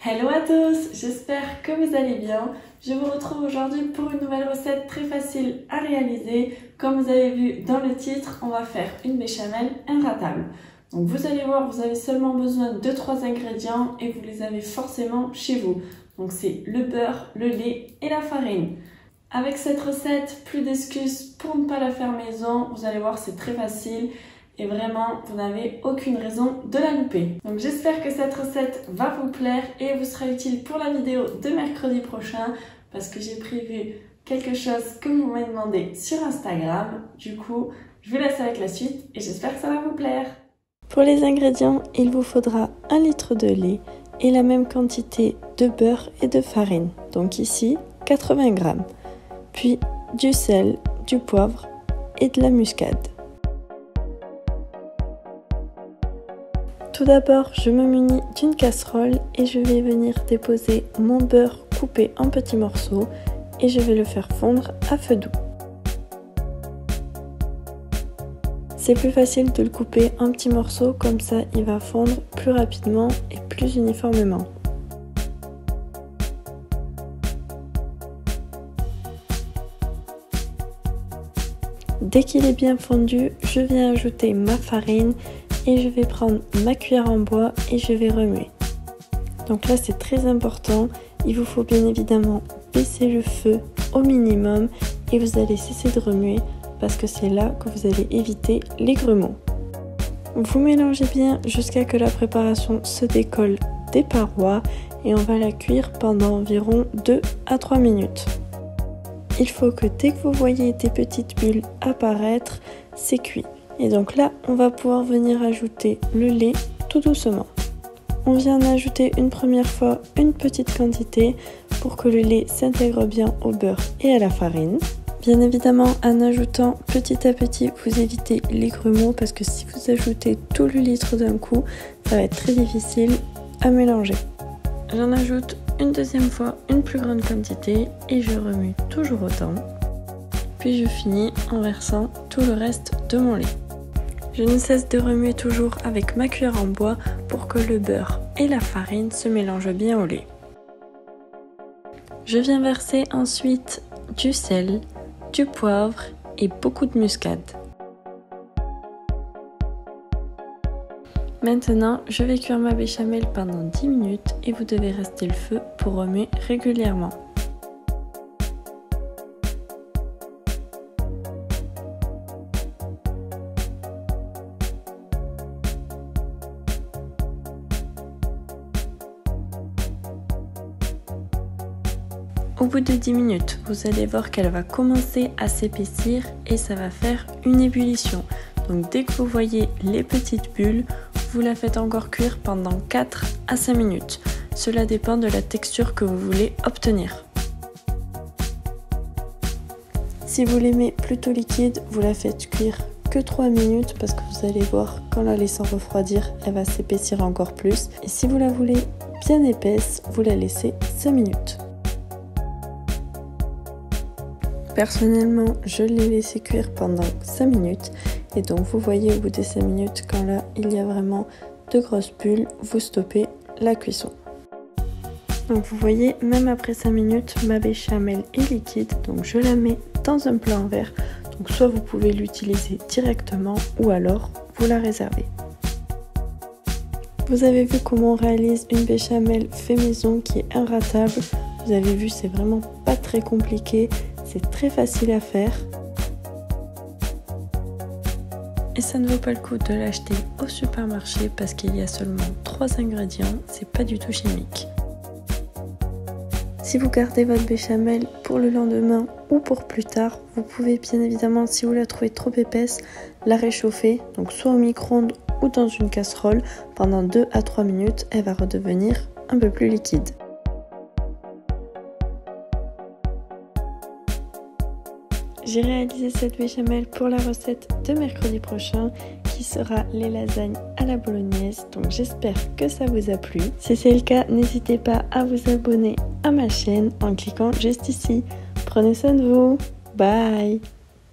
Hello à tous, j'espère que vous allez bien. Je vous retrouve aujourd'hui pour une nouvelle recette très facile à réaliser. Comme vous avez vu dans le titre, on va faire une béchamel inratable. Donc vous allez voir, vous avez seulement besoin de 3 ingrédients et vous les avez forcément chez vous. Donc c'est le beurre, le lait et la farine. Avec cette recette, plus d'excuses pour ne pas la faire maison. Vous allez voir, c'est très facile. Et vraiment, vous n'avez aucune raison de la louper. Donc j'espère que cette recette va vous plaire et vous sera utile pour la vidéo de mercredi prochain parce que j'ai prévu quelque chose que vous m'avez demandé sur Instagram. Du coup, je vous laisse avec la suite et j'espère que ça va vous plaire. Pour les ingrédients, il vous faudra 1 litre de lait et la même quantité de beurre et de farine. Donc ici, 80 g. Puis du sel, du poivre et de la muscade. Tout d'abord, je me munis d'une casserole et je vais venir déposer mon beurre coupé en petits morceaux et je vais le faire fondre à feu doux. C'est plus facile de le couper en petits morceaux, comme ça il va fondre plus rapidement et plus uniformément. Dès qu'il est bien fondu, je viens ajouter ma farine et je vais prendre ma cuillère en bois et je vais remuer. Donc là c'est très important, il vous faut bien évidemment baisser le feu au minimum et vous allez cesser de remuer parce que c'est là que vous allez éviter les grumeaux. Vous mélangez bien jusqu'à que la préparation se décolle des parois et on va la cuire pendant environ 2 à 3 minutes. Il faut que dès que vous voyez des petites bulles apparaître, c'est cuit. Et donc là, on va pouvoir venir ajouter le lait tout doucement. On vient d'ajouter une première fois une petite quantité pour que le lait s'intègre bien au beurre et à la farine. Bien évidemment, en ajoutant petit à petit, vous évitez les grumeaux parce que si vous ajoutez tout le litre d'un coup, ça va être très difficile à mélanger. J'en ajoute une deuxième fois une plus grande quantité et je remue toujours autant. Puis je finis en versant tout le reste de mon lait. Je ne cesse de remuer toujours avec ma cuillère en bois pour que le beurre et la farine se mélangent bien au lait. Je viens verser ensuite du sel, du poivre et beaucoup de muscade. Maintenant, je vais cuire ma béchamel pendant 10 minutes et vous devez rester le feu pour remuer régulièrement. Au bout de 10 minutes, vous allez voir qu'elle va commencer à s'épaissir et ça va faire une ébullition. Donc dès que vous voyez les petites bulles, vous la faites encore cuire pendant 4 à 5 minutes. Cela dépend de la texture que vous voulez obtenir. Si vous l'aimez plutôt liquide, vous la faites cuire que 3 minutes parce que vous allez voir qu'en la laissant refroidir, elle va s'épaissir encore plus. Et si vous la voulez bien épaisse, vous la laissez 5 minutes. Personnellement, je l'ai laissé cuire pendant 5 minutes et donc vous voyez au bout des 5 minutes quand là il y a vraiment de grosses bulles, vous stoppez la cuisson. Donc vous voyez, même après 5 minutes, ma béchamel est liquide, donc je la mets dans un plat en verre. Donc soit vous pouvez l'utiliser directement ou alors vous la réservez. Vous avez vu comment on réalise une béchamel fait maison qui est inratable. Vous avez vu, c'est vraiment pas très compliqué. C'est très facile à faire et ça ne vaut pas le coup de l'acheter au supermarché parce qu'il y a seulement 3 ingrédients, c'est pas du tout chimique. Si vous gardez votre béchamel pour le lendemain ou pour plus tard, vous pouvez bien évidemment, si vous la trouvez trop épaisse, la réchauffer, donc soit au micro-ondes ou dans une casserole pendant 2 à 3 minutes, elle va redevenir un peu plus liquide. J'ai réalisé cette béchamel pour la recette de mercredi prochain qui sera les lasagnes à la bolognaise. Donc j'espère que ça vous a plu. Si c'est le cas, n'hésitez pas à vous abonner à ma chaîne en cliquant juste ici. Prenez soin de vous. Bye!